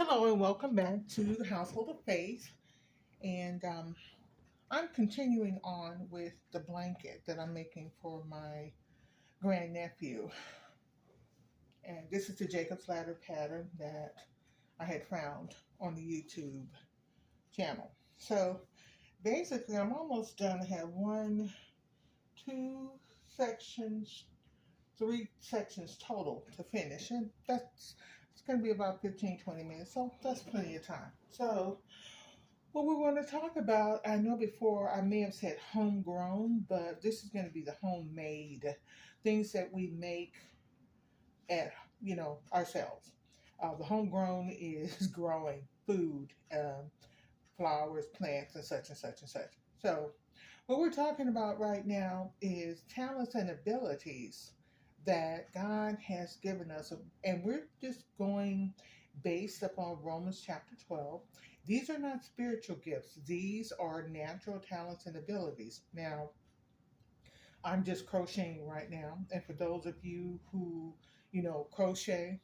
Hello and welcome back to the Household of Faith. And I'm continuing on with the blanket that I'm making for my grandnephew. And this is the Jacob's Ladder pattern that I had found on the YouTube channel. So basically, I'm almost done. I have one, two sections, three sections total to finish. And it's going to be about 15-20 minutes. So that's plenty of time. So what we want to talk about, I know before I may have said homegrown, but this is going to be the homemade things that we make at, ourselves. The homegrown is growing food, flowers, plants, and such and such and such. So, what we're talking about right now is talents and abilities that God has given us, and we're just going based upon Romans chapter 12. These are not spiritual gifts, these are natural talents and abilities. Now, I'm just crocheting right now, and for those of you who, crochet,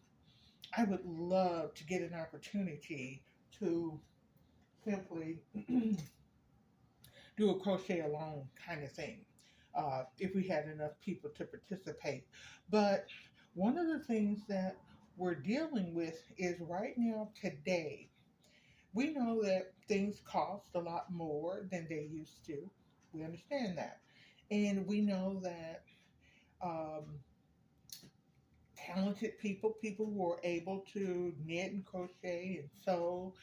I would love to get an opportunity to simply do a crochet along kind of thing, if we had enough people to participate. But one of the things that we're dealing with is right now, today, we know that things cost a lot more than they used to. We understand that. And we know that um, talented people who are able to knit and crochet and sew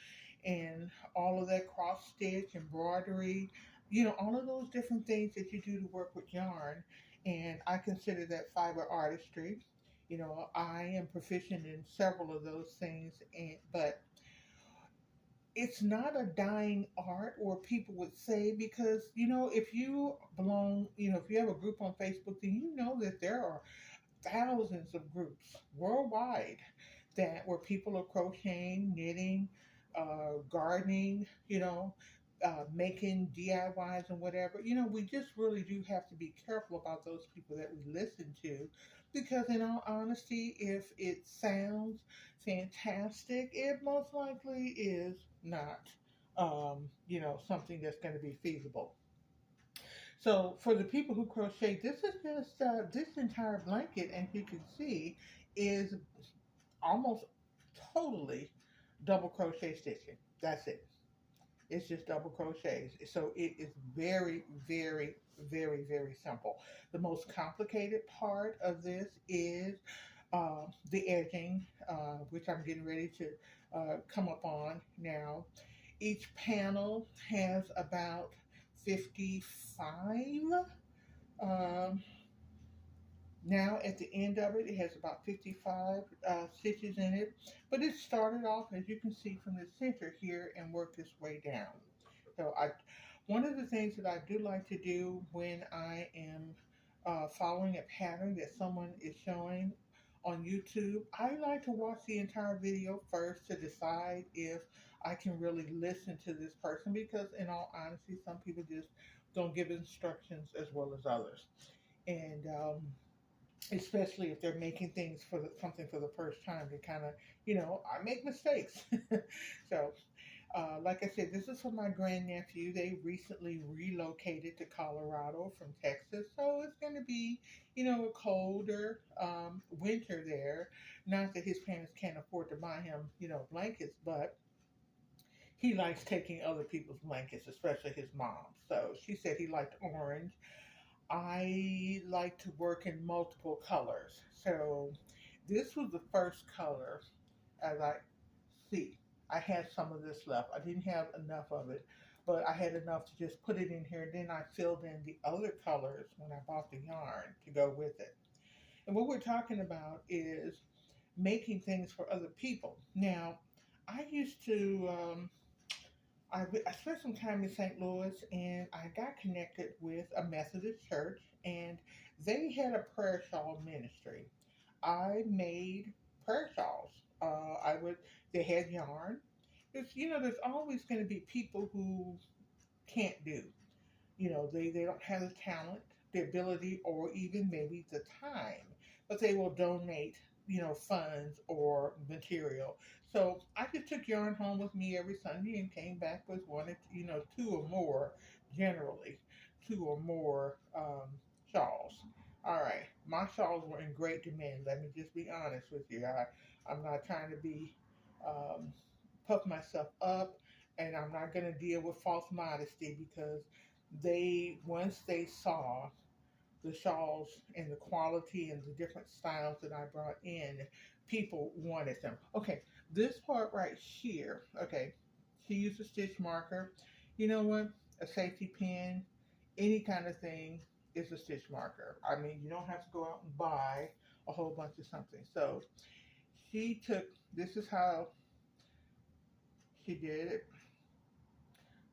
and all of that cross stitch, embroidery, all of those different things that you do to work with yarn. And I consider that fiber artistry. I am proficient in several of those things, but it's not a dying art, or people would say, because if you belong, if you have a group on Facebook, then you know that there are thousands of groups worldwide that where people are crocheting, knitting, gardening, making DIYs and whatever. We just really do have to be careful about those people that we listen to, because in all honesty, if it sounds fantastic, it most likely is not, something that's going to be feasible. So for the people who crochet, this is just this entire blanket, and you can see is almost totally double crochet stitching. That's it. It's just double crochets. So it is very, very, very, very simple. The most complicated part of this is the edging, which I'm getting ready to come up on now. Each panel has about 55. Um, Now at the end of it, it has about 55 stitches in it, but it started off, as you can see, from the center here and worked its way down. One of the things that I do like to do when I am following a pattern that someone is showing on YouTube, I like to watch the entire video first to decide if I can really listen to this person, because in all honesty, some people just don't give instructions as well as others. And especially if they're making things for something for the first time, they kind of, I make mistakes. So, like I said, this is for my grandnephew. They recently relocated to Colorado from Texas, so it's going to be, a colder winter there. Not that his parents can't afford to buy him, blankets, but he likes taking other people's blankets, especially his mom. So she said he liked orange. I like to work in multiple colors. So this was the first color, as I see. I had some of this left. I didn't have enough of it, but I had enough to just put it in here. Then I filled in the other colors when I bought the yarn to go with it. And what we're talking about is making things for other people. Now, I used to I spent some time in St. Louis, and I got connected with a Methodist church, and they had a prayer shawl ministry. I made prayer shawls. I would They had yarn. There's always going to be people who can't do. They don't have the talent, the ability, or even maybe the time, but they will donate funds or material. So I just took yarn home with me every Sunday and came back with one, two or more, generally, two or more shawls. All right, my shawls were in great demand. Let me just be honest with you. I'm not trying to be um, puff myself up, and I'm not going to deal with false modesty because once they saw the shawls and the quality and the different styles that I brought in, people wanted them. Okay, this part right here, okay, she used a stitch marker. You know what? A safety pin, any kind of thing is a stitch marker. I mean, you don't have to go out and buy a whole bunch of something. So she took, this is how she did it.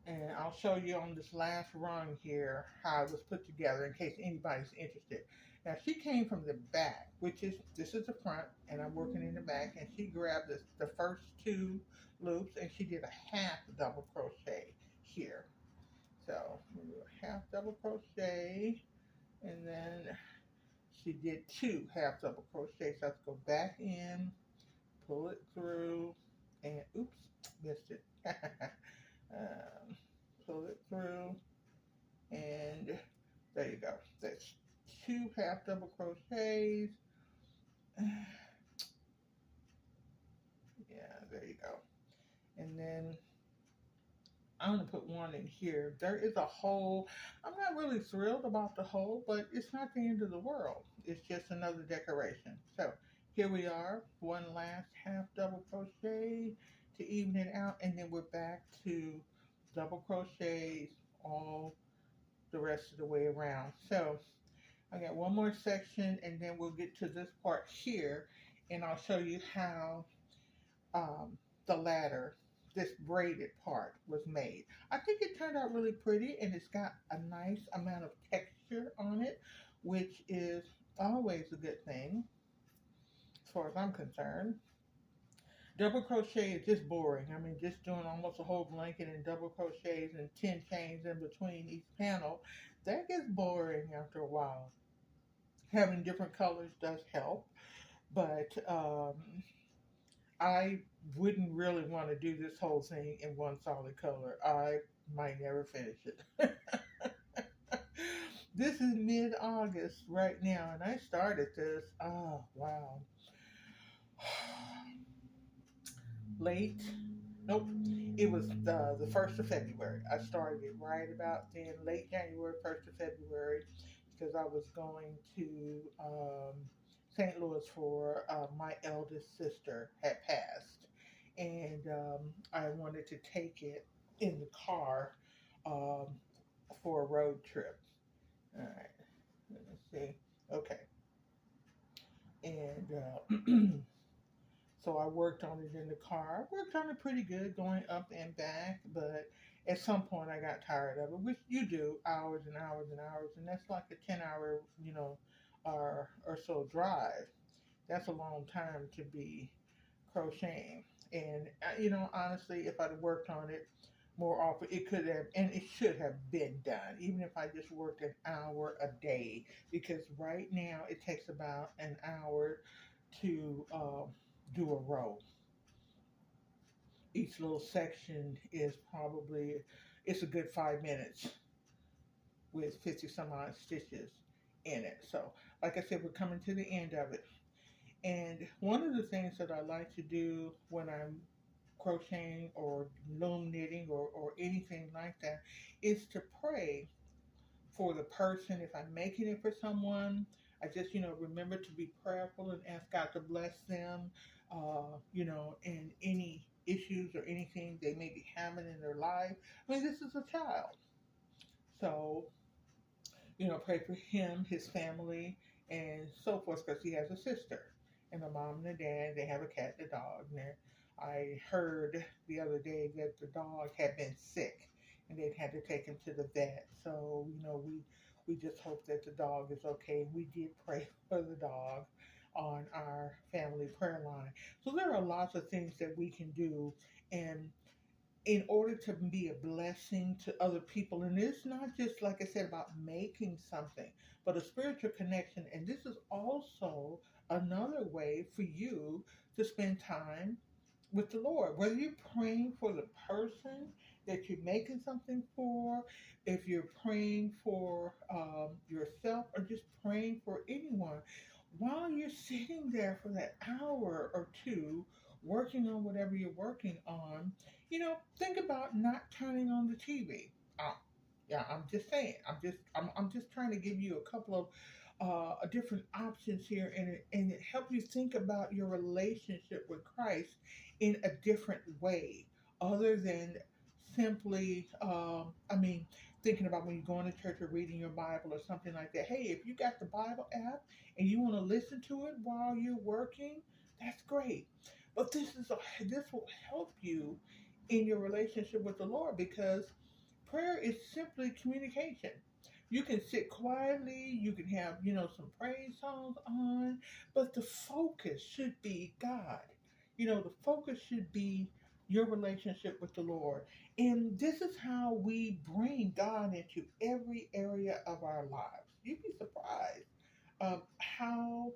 And I'll show you on this last rung here how it was put together in case anybody's interested. Now she came from the back, this is the front, and I'm working in the back, and she grabbed the first two loops and she did a half double crochet here. So we do a half double crochet, and then she did two half double crochets. So I have to go back in, pull it through, and oops, missed it. Pull it through, and there you go. That's two half double crochets. Yeah, there you go. And then I'm gonna put one in here. There is a hole. I'm not really thrilled about the hole, but it's not the end of the world. It's just another decoration. So here we are, one last half double crochet to even it out, and then we're back to double crochets all the rest of the way around. So I got one more section, and then we'll get to this part here, and I'll show you how the ladder, this braided part, was made. I think it turned out really pretty, and it's got a nice amount of texture on it, which is always a good thing as far as I'm concerned. Double crochet is just boring. I mean, just doing almost a whole blanket in double crochets and 10 chains in between each panel, that gets boring after a while. Having different colors does help, but I wouldn't really want to do this whole thing in one solid color. I might never finish it. This is mid-August right now, and I started this. Oh, wow. Late. Nope. It was the 1st of February. I started it right about then, late January, 1st of February, because I was going to St. Louis for my eldest sister had passed. And I wanted to take it in the car um, for a road trip. All right. Let me see. Okay. And so I worked on it in the car. I worked on it pretty good going up and back, but at some point I got tired of it, which you do, hours and hours and hours, and that's like a 10-hour, or so drive. That's a long time to be crocheting. And honestly, if I'd worked on it more often, it could have and it should have been done, even if I just worked an hour a day, because right now it takes about an hour to do a row. Each little section is probably, it's a good 5 minutes with 50 some odd stitches in it. So like I said, we're coming to the end of it. And one of the things that I like to do when I'm crocheting or loom knitting or anything like that is to pray for the person. If I'm making it for someone, I just, remember to be prayerful and ask God to bless them, and any issues or anything they may be having in their life. I mean, this is a child. So, pray for him, his family, and so forth, because he has a sister. And the mom and the dad, they have a cat and a dog. And I heard the other day that the dog had been sick and they'd had to take him to the vet. So, we just hope that the dog is okay. We did pray for the dog on our family prayer line. So there are lots of things that we can do. And in order to be a blessing to other people. And it's not just, like I said, about making something, but a spiritual connection. And this is also another way for you to spend time with the Lord. Whether you're praying for the person that you're making something for, if you're praying for yourself, or just praying for anyone, while you're sitting there for that hour or two working on whatever you're working on, think about not turning on the TV. Yeah, I'm just saying. I'm just trying to give you a couple of different options here, and it help you think about your relationship with Christ in a different way, other than simply, thinking about when you're going to church or reading your Bible or something like that. Hey, if you got the Bible app and you want to listen to it while you're working, that's great. But this will help you in your relationship with the Lord, because prayer is simply communication. You can sit quietly, you can have, some praise songs on, but the focus should be God. The focus should be your relationship with the Lord. And this is how we bring God into every area of our lives. You'd be surprised how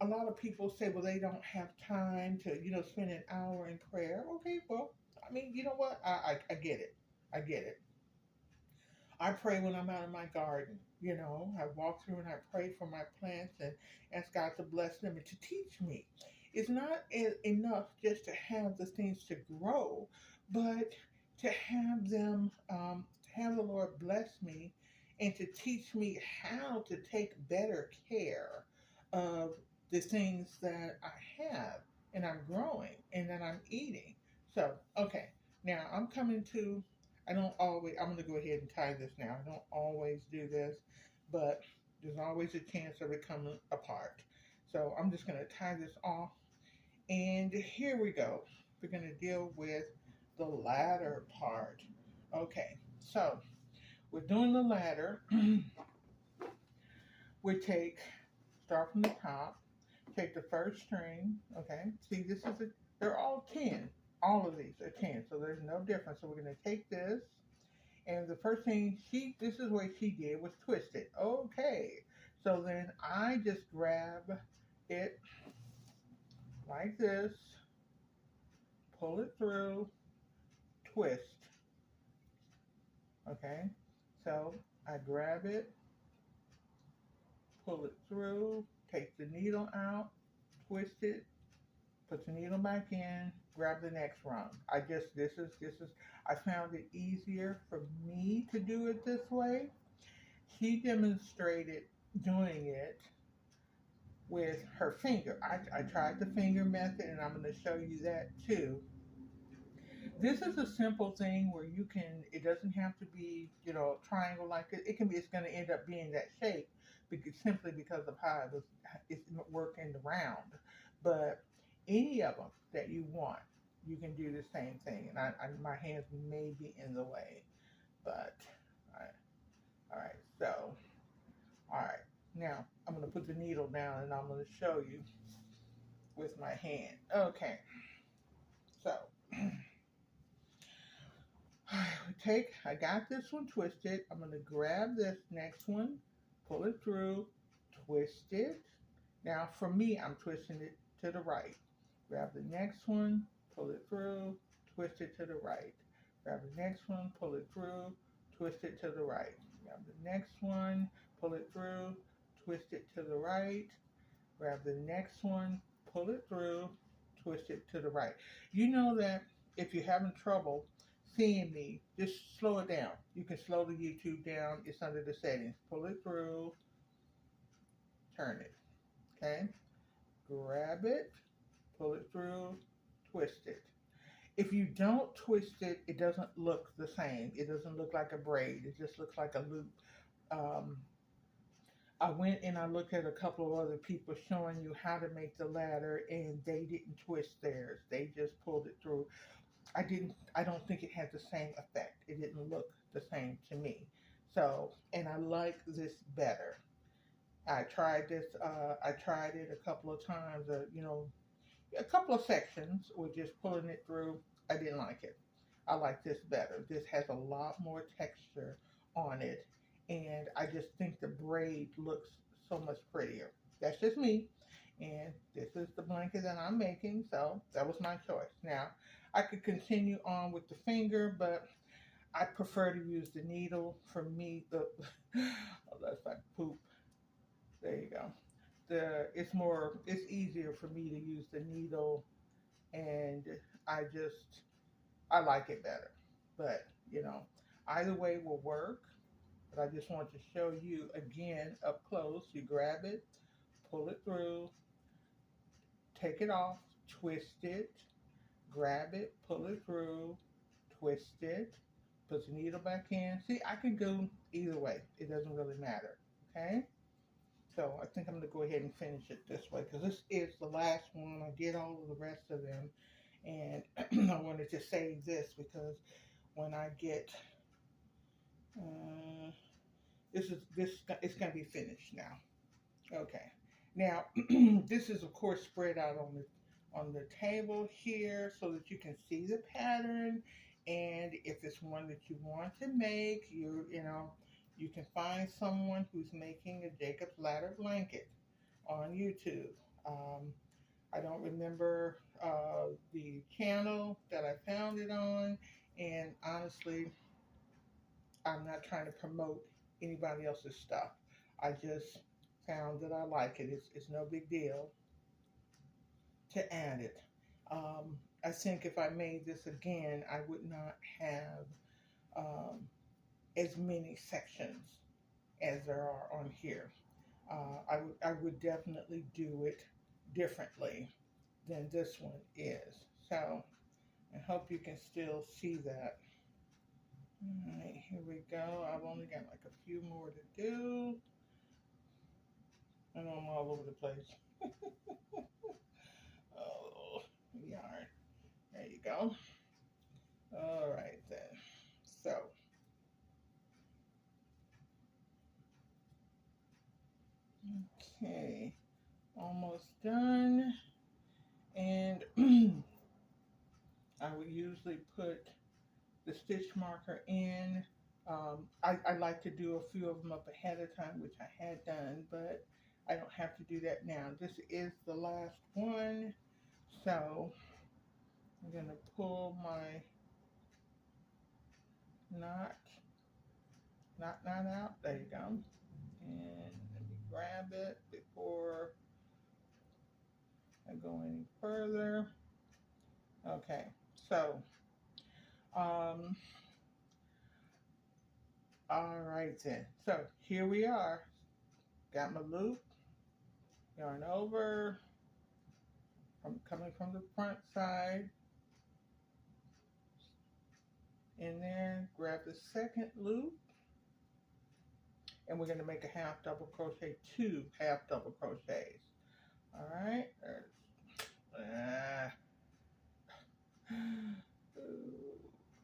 a lot of people say, well, they don't have time to, spend an hour in prayer. Okay, well, you know what? I get it. I get it. I pray when I'm out in my garden. I walk through and I pray for my plants and ask God to bless them and to teach me. It's not enough just to have the things to grow, but to have them, have the Lord bless me and to teach me how to take better care of the things that I have and I'm growing and that I'm eating. So, okay, now I'm going to go ahead and tie this now. I don't always do this, but there's always a chance of it coming apart. So I'm just going to tie this off. And here we go. We're going to deal with the ladder part. Okay, so we're doing the ladder. We start from the top, take the first string. Okay, see, they're all 10. All of these are 10, so there's no difference. So we're going to take this. And the first thing this is what she did, was twist it. Okay. So then I just grab it like this, pull it through, twist. Okay. So I grab it, pull it through, take the needle out, twist it, put the needle back in, grab the next rung. I found it easier for me to do it this way. She demonstrated doing it with her finger. I tried the finger method, and I'm going to show you that too. This is a simple thing where it doesn't have to be, triangle like it. It's going to end up being that shape simply because of how it's working round. But any of them that you want, you can do the same thing. And my hands may be in the way, but all right. So, all right. Now I'm going to put the needle down, and I'm going to show you with my hand. Okay. So. I got this one twisted. I'm going to grab this next one, pull it through, twist it. Now for me, I'm twisting it to the right. Grab the next one, pull it through, twist it to the right. Grab the next one, pull it through, twist it to the right. Grab the next one, pull it through, twist it to the right. Grab the next one, pull it through, twist it to the right. You know that if you're having trouble seeing me, just slow it down. You can slow the YouTube down. It's under the settings. Pull it through, turn it. Okay? Grab it, pull it through, twist it. If you don't twist it, it doesn't look the same. It doesn't look like a braid. It just looks like a loop. I went and I looked at a couple of other people showing you how to make the ladder, and they didn't twist theirs. They just pulled it through. I don't think it had the same effect. It didn't look the same to me. So, and I like this better. I tried this, I tried it a couple of times, a couple of sections with just pulling it through. I didn't like it. I like this better. This has a lot more texture on it, and I just think the braid looks so much prettier. That's just me. And this is the blanket that I'm making, so that was my choice. Now, I could continue on with the finger, but I prefer to use the needle. For me, the oh, that's like poop. There you go. It's easier for me to use the needle, and I just I like it better. But either way will work. But I just want to show you again up close. You grab it, pull it through, take it off, twist it, grab it, pull it through, twist it, put the needle back in. See, I can go either way. It doesn't really matter. Okay? So I think I'm going to go ahead and finish it this way because this is the last one. I did all of the rest of them. And I wanted to save this because when I get this it's going to be finished now. Okay. Now, this is of course spread out on the table here so that you can see the pattern. And if it's one that you want to make, you can find someone who's making a Jacob's Ladder blanket on YouTube. Um, I don't remember the channel that I found it on, and honestly, I'm not trying to promote anybody else's stuff. I just found that I like it. It's no big deal to add it. I think if I made this again, I would not have um, as many sections as there are on here. I would definitely do it differently than this one is. So I hope you can still see that. All right, here we go. I've only got like a few more to do. I know I'm all over the place. Oh, yarn. There you go. All right then. So, okay, almost done. And I would usually put the stitch marker in. I like to do a few of them up ahead of time, which I had done, but I don't have to do that now. This is the last one, so I'm going to pull my knot out. There you go. And let me grab it before I go any further. Okay, so all right then. So here we are. Got my loop, yarn over, coming from the front side, and then grab the second loop, and we're going to make a half double crochet, 2 half double crochets. All right, come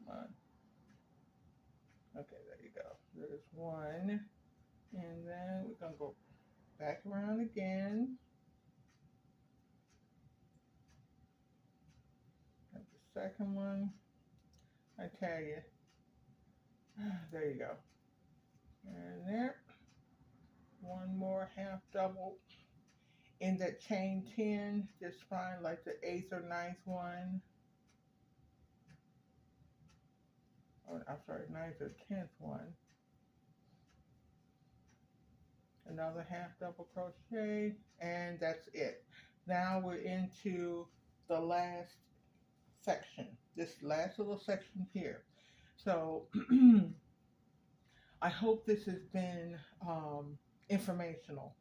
on. Okay, there you go. There's one, and then we're going to go back around again. Got the second one. I tell you, there you go. And there, one more half double in that chain 10, just find like the 8th or 9th one. Or I'm sorry, 9th or 10th one. Another half double crochet, and that's it. Now we're into the last section, this last little section here. So I hope this has been informational.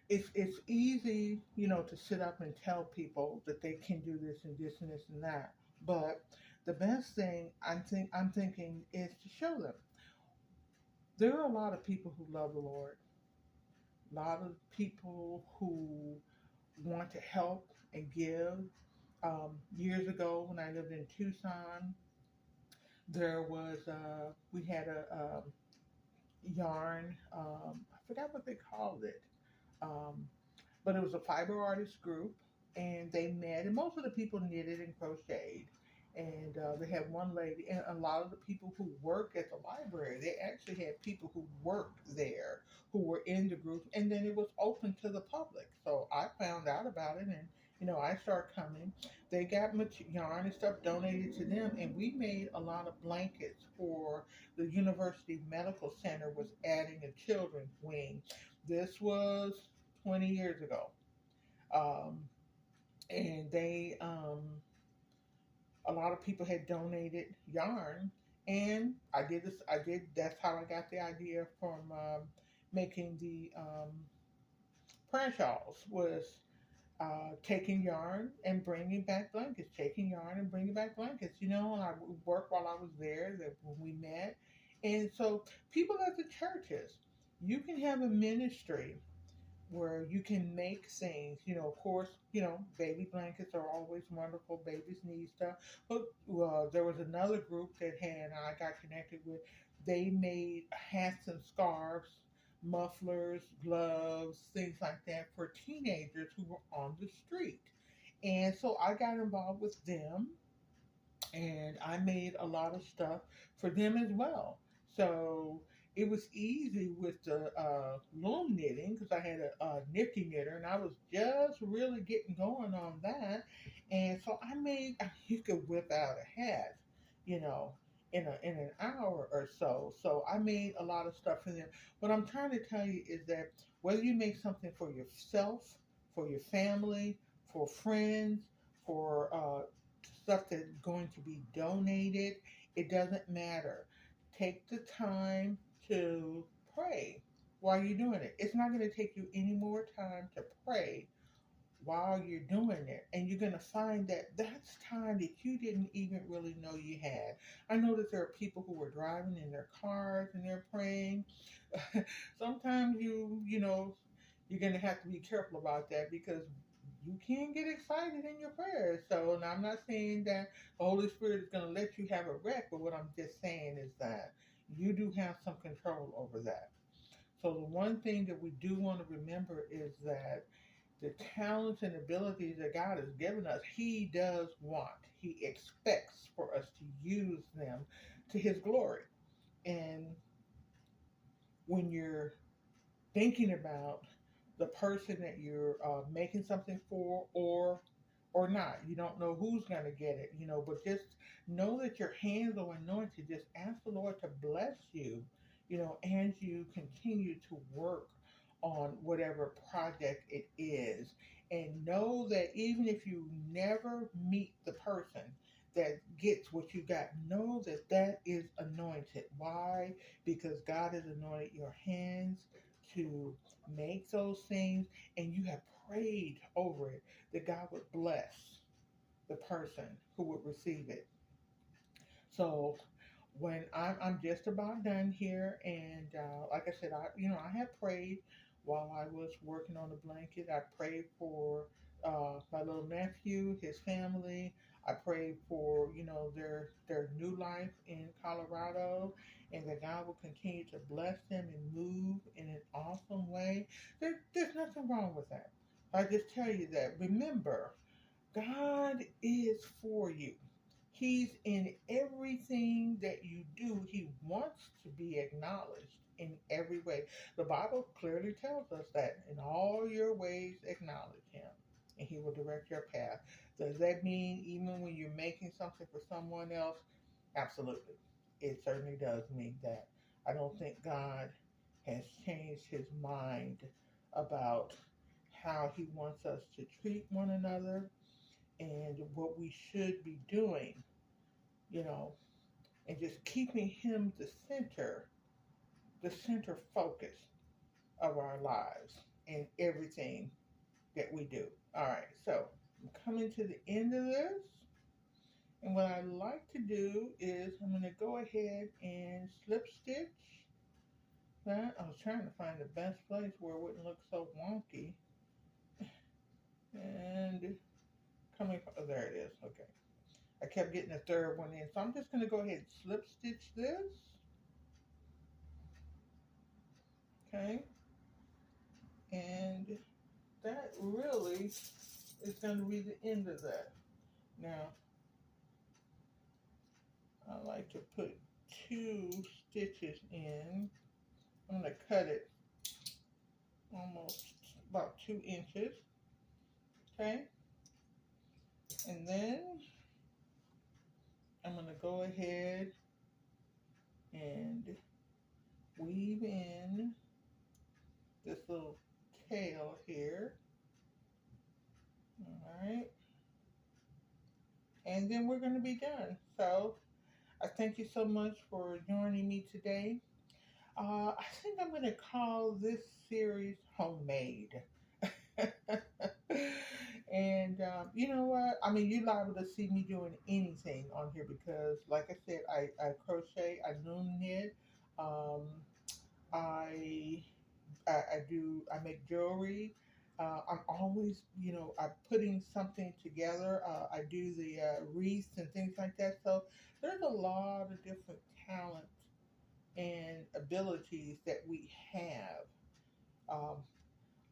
It's easy, to sit up and tell people that they can do this and this and this and that. But the best thing I'm thinking is to show them. There are a lot of people who love the Lord. A lot of people who want to help and give. Years ago, when I lived in Tucson, there was we had a yarn. I forgot what they called it, but it was a fiber artist group, and they met. And most of the people knitted and crocheted, And they had one lady, and a lot of the people who work at the library, they actually had people who worked there who were in the group, and then it was open to the public. So I found out about it, and I started coming. They got yarn and stuff donated to them, and we made a lot of blankets for the University Medical Center was adding a children's wing. This was 20 years ago. Um, and a lot of people had donated yarn, and that's how I got the idea from making the prayer shawls, was taking yarn and bringing back blankets, taking yarn and bringing back blankets. I worked while I was there, that when we met. And so people at the churches, you can have a ministry where you can make things. Of course, baby blankets are always wonderful. Babies need stuff. But there was another group that I got connected with. They made hats and scarves, mufflers, gloves, things like that for teenagers who were on the street. And so I got involved with them, and I made a lot of stuff for them as well. So it was easy with the loom knitting, because I had a nifty knitter, and I was just really getting going on that. And so I made, you could whip out a hat, you know, in an hour or so. So I made a lot of stuff for them. What I'm trying to tell you is that whether you make something for yourself, for your family, for friends, for stuff that's going to be donated, it doesn't matter. Take the time to pray while you're doing it. It's not going to take you any more time to pray while you're doing it. And you're going to find that that's time that you didn't even really know you had. I know that there are people who are driving in their cars and they're praying. Sometimes you're going to have to be careful about that, because you can get excited in your prayers. So, and I'm not saying that the Holy Spirit is going to let you have a wreck, but what I'm just saying is that you do have some control over that. So the one thing that we do want to remember is that the talents and abilities that God has given us, He does want, He expects for us to use them to His glory. And when you're thinking about the person that you're making something for, or not, you don't know who's going to get it, but just know that your hands are anointed. Just ask the Lord to bless you, as you continue to work on whatever project it is. And know that even if you never meet the person that gets what you got, know that that is anointed. Why? Because God has anointed your hands to make those things, and you have prayed over it that God would bless the person who would receive it. So when I'm just about done here, and like I said, I have prayed while I was working on the blanket. I prayed for my little nephew, his family. I prayed for their new life in Colorado, and that God will continue to bless them and move in an awesome way. There's nothing wrong with that. I just tell you that. Remember, God is for you. He's in everything that you do. He wants to be acknowledged in every way. The Bible clearly tells us that in all your ways acknowledge Him, and He will direct your path. Does that mean even when you're making something for someone else? Absolutely. It certainly does mean that. I don't think God has changed His mind about how He wants us to treat one another and what we should be doing, you know, and just keeping Him the center focus of our lives and everything that we do. All right, so I'm coming to the end of this. And what I like to do is I'm going to go ahead and slip stitch that. I was trying to find the best place where it wouldn't look so wonky. And coming from, oh, there it is. Okay. I kept getting a third one in. So I'm just going to go ahead and slip stitch this. Okay. And that really is going to be the end of that. Now, to put 2 stitches in. I'm going to cut it almost about 2 inches. Okay. And then I'm going to go ahead and weave in this little tail here. All right. And then we're going to be done. So I thank you so much for joining me today. I think I'm going to call this series Homemade. And you know what? I mean, you're liable to see me doing anything on here because, like I said, I crochet, I loom knit, um, I, I make jewelry. I'm always, I'm putting something together. I do the wreaths and things like that. So there's a lot of different talents and abilities that we have. Um,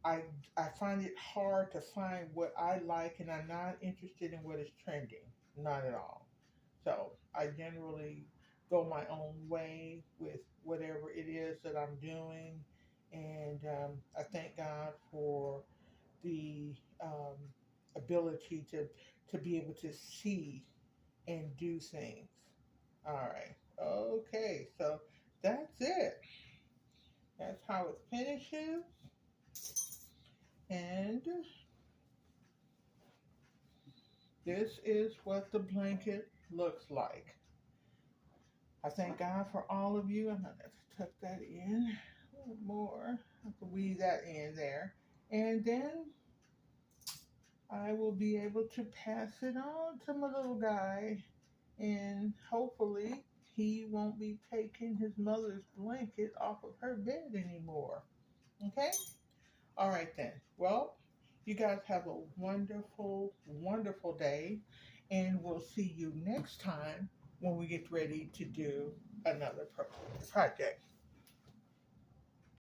I I find it hard to find what I like, and I'm not interested in what is trending. Not at all. So I generally go my own way with whatever it is that I'm doing, and I thank God for the ability to be able to see and do things. All right. Okay. So that's it. That's how it finishes. And this is what the blanket looks like. I thank God for all of you. I'm going to tuck that in a little more. I can weave that in there. And then I will be able to pass it on to my little guy. And hopefully he won't be taking his mother's blanket off of her bed anymore. Okay? All right then. Well, you guys have a wonderful, wonderful day. And we'll see you next time when we get ready to do another project.